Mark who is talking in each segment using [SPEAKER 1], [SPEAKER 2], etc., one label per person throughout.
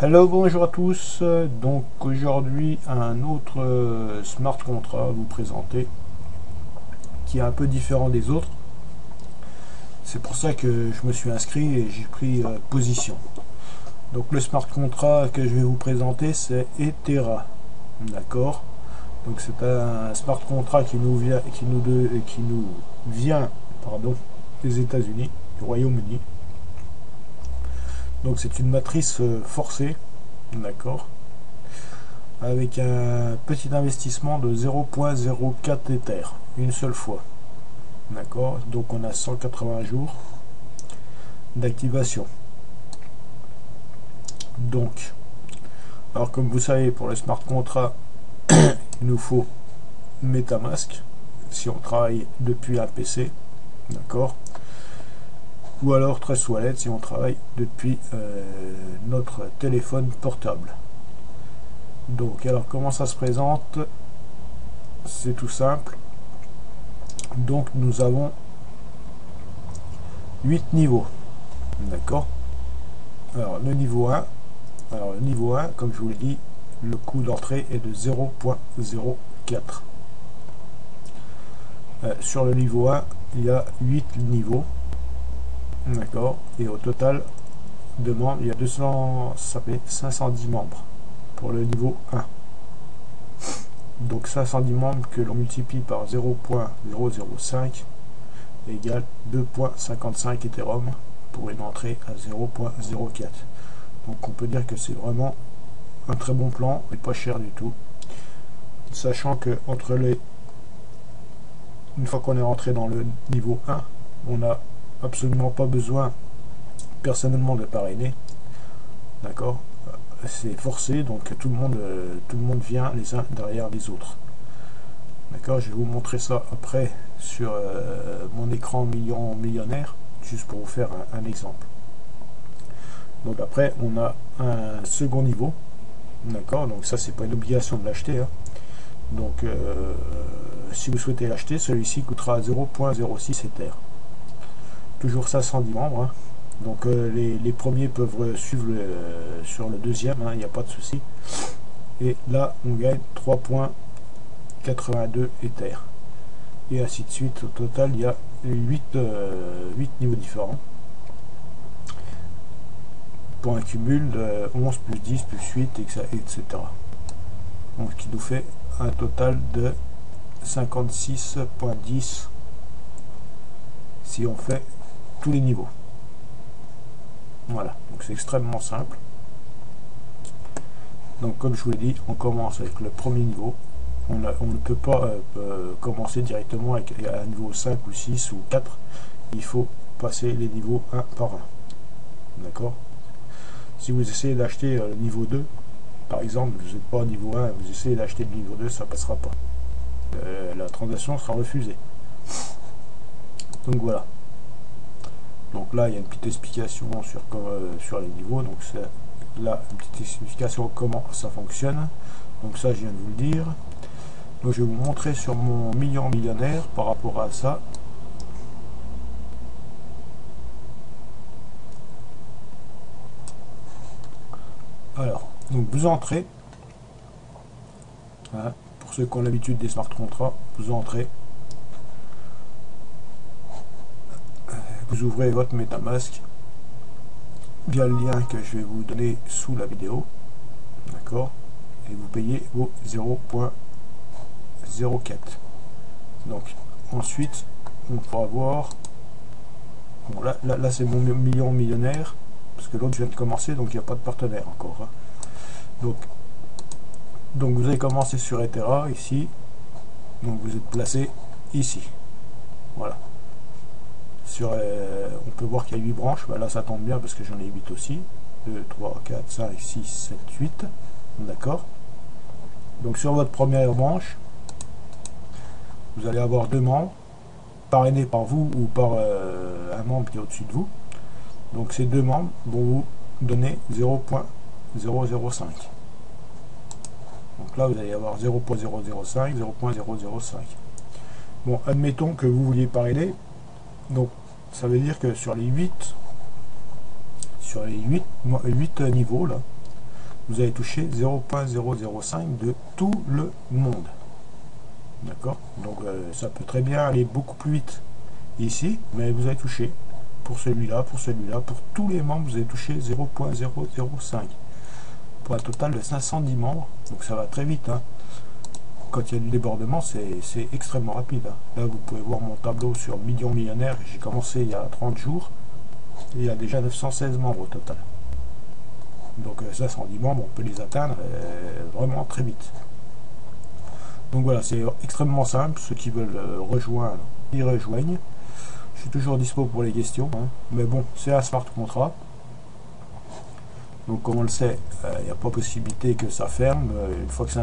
[SPEAKER 1] Hello, bonjour à tous. Donc aujourd'hui un autre smart contract à vous présenter qui est un peu différent des autres. C'est pour ça que je me suis inscrit et j'ai pris position. Donc le smart contract que je vais vous présenter, c'est Ethera. D'accord. Donc c'est un smart contract qui nous vient pardon, des États-Unis, du Royaume-Uni. Donc c'est une matrice forcée. D'accord. Avec un petit investissement de 0,04 Ether, une seule fois. D'accord. Donc on a 180 jours d'activation. Donc, alors comme vous savez, pour le smart contract, il nous faut MetaMask, si on travaille depuis un PC, d'accord, ou alors Trust Wallet si on travaille depuis notre téléphone portable. Donc, alors comment ça se présente? C'est tout simple. Donc nous avons 8 niveaux. D'accord. Alors le niveau 1, comme je vous l'ai dit, le coût d'entrée est de 0,04. Sur le niveau 1, il y a 8 niveaux. D'accord. Et au total de membres, il y a 510 membres pour le niveau 1. Donc 510 membres que l'on multiplie par 0,005 égale 2,55 Ethereum pour une entrée à 0,04. Donc on peut dire que c'est vraiment un très bon plan et pas cher du tout. Sachant que une fois qu'on est rentré dans le niveau 1, on n'a absolument pas besoin personnellement de parrainer. D'accord. C'est forcé, donc tout le monde vient les uns derrière les autres. D'accord, je vais vous montrer ça après sur mon écran millionnaire, juste pour vous faire un exemple. Donc après, on a un second niveau. D'accord, donc ça, c'est pas une obligation de l'acheter. Hein. Donc, si vous souhaitez l'acheter, celui-ci coûtera 0,06 Ether. Toujours 510 membres. Hein. Donc, les premiers peuvent suivre sur le deuxième, il n'y a pas de souci. Et là, on gagne 3,82 Ether. Et ainsi de suite. Au total, il y a 8 niveaux différents. Pour un cumul de 11 plus 10 plus 8, etc. Donc, ce qui nous fait un total de 56,10 si on fait tous les niveaux. Voilà, donc c'est extrêmement simple. Donc comme je vous l'ai dit, on commence avec le premier niveau. On ne peut pas commencer directement avec un niveau 5 ou 6 ou 4. Il faut passer les niveaux 1 par 1. D'accord. Si vous essayez d'acheter le niveau 2, par exemple, vous n'êtes pas au niveau 1, vous essayez d'acheter le niveau 2, ça ne passera pas. La transaction sera refusée. Donc voilà. Donc là, il y a une petite explication sur les niveaux. Donc là, une petite explication comment ça fonctionne. Donc ça, je viens de vous le dire. Donc je vais vous montrer sur mon millionnaire par rapport à ça. Alors, donc vous entrez. Hein, pour ceux qui ont l'habitude des smart contracts, vous entrez. Vous ouvrez votre MetaMask via le lien que je vais vous donner sous la vidéo, d'accord, et vous payez vos 0,04. Donc ensuite on pourra voir, bon, là c'est mon millionnaire, parce que l'autre je viens de commencer, donc il n'y a pas de partenaire encore. Hein. Donc vous avez commencé sur Ethera ici, donc vous êtes placé ici, voilà. On peut voir qu'il y a 8 branches, bah là ça tombe bien parce que j'en ai 8 aussi. 2, 3, 4, 5, 6, 7, 8. D'accord. Donc sur votre première branche, vous allez avoir 2 membres, parrainés par vous ou par un membre qui est au-dessus de vous. Donc ces 2 membres vont vous donner 0,005. Donc là vous allez avoir 0,005, 0,005. Bon, admettons que vous vouliez parrainer. Donc ça veut dire que sur les 8 niveaux là, vous allez toucher 0.005 de tout le monde. D'accord? Donc ça peut très bien aller beaucoup plus vite ici, mais vous allez toucher pour celui-là, pour tous les membres, vous allez toucher 0.005 pour un total de 510 membres. Donc ça va très vite, hein. Quand il y a du débordement, c'est extrêmement rapide, hein. Là, vous pouvez voir mon tableau sur Millions Millionnaires. J'ai commencé il y a 30 jours et il y a déjà 916 membres au total. Donc 510 membres, on peut les atteindre vraiment très vite. Donc voilà, c'est extrêmement simple. Ceux qui veulent rejoindre, ils rejoignent. Je suis toujours dispo pour les questions, hein. Mais bon, c'est un smart contract. Donc comme on le sait, il n'y a pas possibilité que ça ferme. Une fois que c'est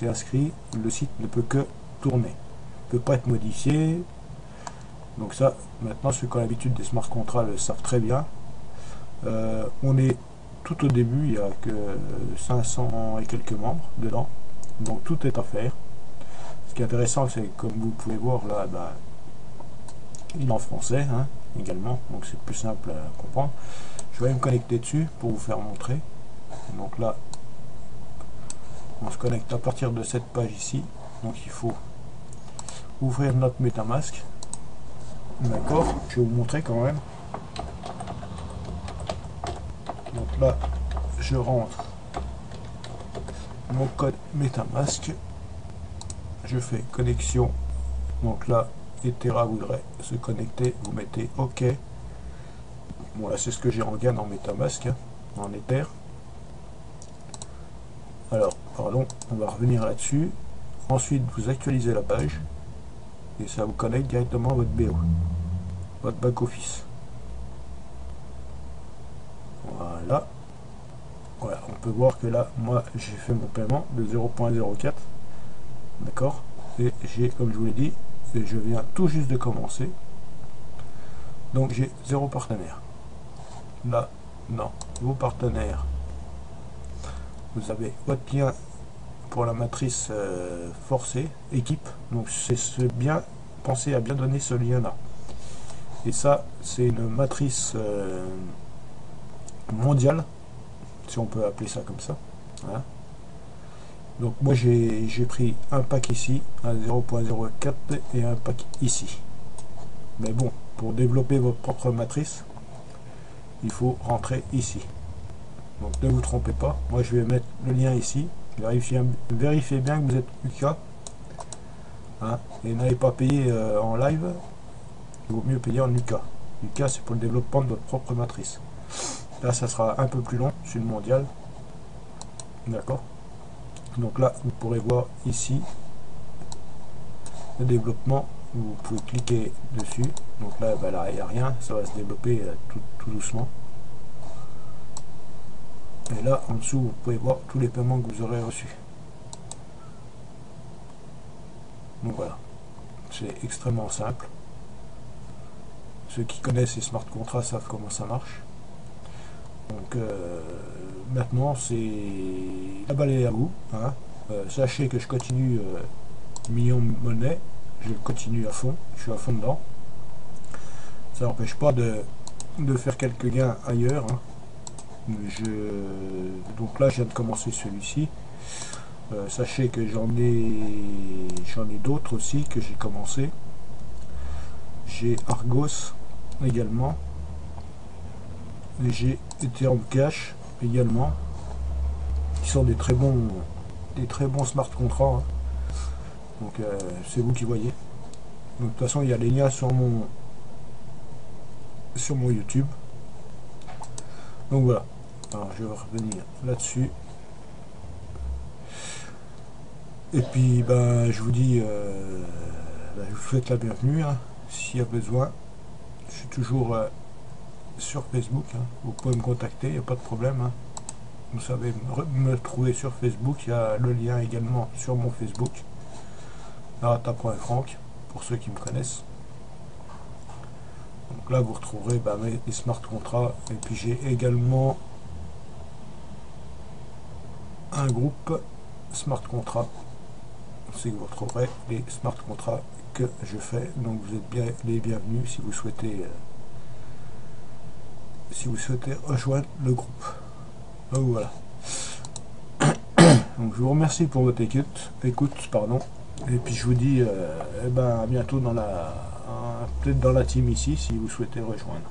[SPEAKER 1] inscrit, le site ne peut que tourner. Il ne peut pas être modifié. Donc ça, maintenant ceux qui ont l'habitude des smart contracts le savent très bien. On est tout au début, il n'y a que 500 et quelques membres dedans. Donc tout est à faire. Ce qui est intéressant, c'est que comme vous pouvez voir là, bah, il est en français, hein, également. Donc c'est plus simple à comprendre. Je vais me connecter dessus pour vous faire montrer. Donc là, on se connecte à partir de cette page ici. Donc il faut ouvrir notre MetaMask. D'accord, je vais vous montrer quand même. Donc là, je rentre mon code MetaMask. Je fais connexion. Donc là, Ethera voudrait se connecter. Vous mettez OK. Bon, là, c'est ce que j'ai en gain en MetaMask, hein, en Ether. Alors, pardon, on va revenir là-dessus. Ensuite, vous actualisez la page. Et ça vous connecte directement à votre BO, votre back-office. Voilà. Voilà, on peut voir que là, moi, j'ai fait mon paiement de 0.04. D'accord? Et j'ai, comme je vous l'ai dit, je viens tout juste de commencer. Donc, j'ai 0 partenaire. Là, non. Vos partenaires. Vous avez votre lien pour la matrice forcée, équipe. Donc, c'est bien, pensez à bien donner ce lien-là. Et ça, c'est une matrice mondiale, si on peut appeler ça comme ça. Hein. Donc, moi, j'ai pris un pack ici, à 0.04, et un pack ici. Mais bon, pour développer votre propre matrice, il faut rentrer ici. Donc ne vous trompez pas, moi je vais mettre le lien ici, vérifiez bien que vous êtes UK, hein, et n'allez pas payer en live, il vaut mieux payer en UK. UK c'est pour le développement de votre propre matrice. Là ça sera un peu plus long sur le mondial, d'accord. Donc là vous pourrez voir ici le développement, vous pouvez cliquer dessus, donc là ben là il n'y a rien, ça va se développer tout doucement. Et là en dessous vous pouvez voir tous les paiements que vous aurez reçus. Donc voilà, c'est extrêmement simple. Ceux qui connaissent les smart contracts savent comment ça marche. Donc maintenant c'est la balle est à vous, hein. Sachez que je continue Millions Monnaie, je continue à fond, je suis à fond dedans. Ça n'empêche pas de faire quelques gains ailleurs, hein. Donc là je viens de commencer celui-ci. Sachez que j'en ai d'autres aussi que j'ai commencé. J'ai Argos également. Et j'ai Ethereum Cash également. Qui sont des très bons smart contracts, hein. Donc c'est vous qui voyez. Donc de toute façon il y a les liens sur mon YouTube. Donc voilà. Alors je vais revenir là-dessus. Et puis ben je vous dis je vous souhaite la bienvenue, hein, s'il y a besoin. Je suis toujours sur Facebook, hein. Vous pouvez me contacter, il n'y a pas de problème, hein. Vous savez me trouver sur Facebook, il y a le lien également sur mon Facebook, narata.frank, pour ceux qui me connaissent. Donc là vous retrouverez mes smart contracts, et puis j'ai également un groupe smart contract, c'est que vous retrouverez les smart contracts que je fais. Donc vous êtes bien les bienvenus si vous souhaitez rejoindre le groupe. Donc voilà. Donc je vous remercie pour votre écoute, pardon. Et puis je vous dis à bientôt dans peut-être dans la team ici si vous souhaitez rejoindre.